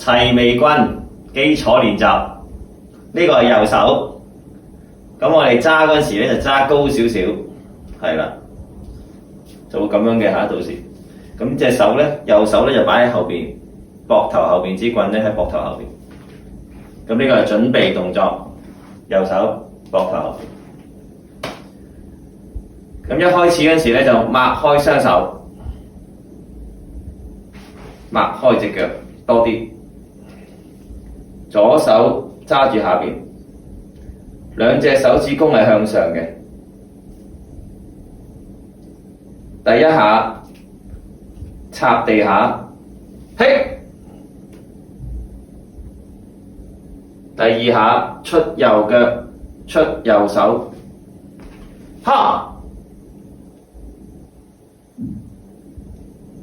齊眉棍基礎練習，呢個係右手。咁我哋揸嗰陣時咧就揸高少少，係啦，就會咁樣嘅嚇，到時。咁隻手咧，右手咧就擺喺後邊，膊頭後邊，支棍咧喺膊頭後邊。咁呢個係準備動作，右手膊頭後邊。咁一開始嗰陣時咧就擘開雙手，擘開隻腳多啲，左手揸住下邊，兩隻手指公係向上嘅。第一下插地下，嘿；第二下出右腳，出右手，哈；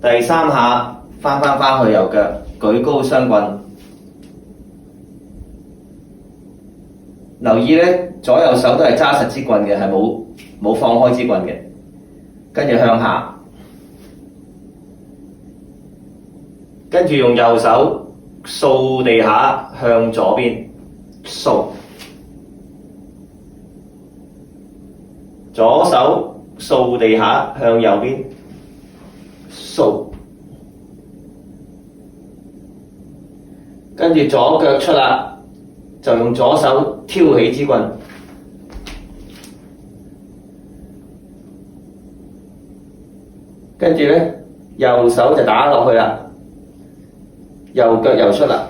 第三下翻去右腳，舉高雙棍。留意咧，左右手都係揸實支棍嘅，係冇放開支棍嘅。跟住向下，跟住用右手掃地下向左邊掃，左手掃地下向右邊掃，跟住左腳出啦，就用左手挑起支棍。跟住咧，右手就打落去啦，右腳又出啦，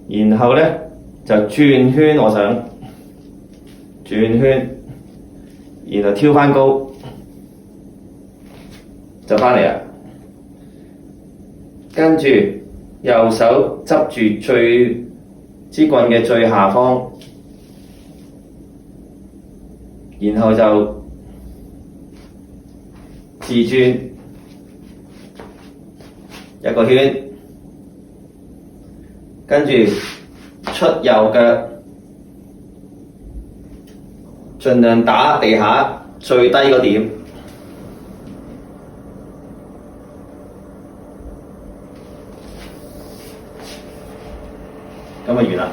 然後咧就轉圈，我想轉圈，然後挑翻高，就翻嚟啦。跟住右手執住支棍嘅最下方。然後就自轉一個圈，跟住出右腳，盡量打地下最低個點，咁就完啦。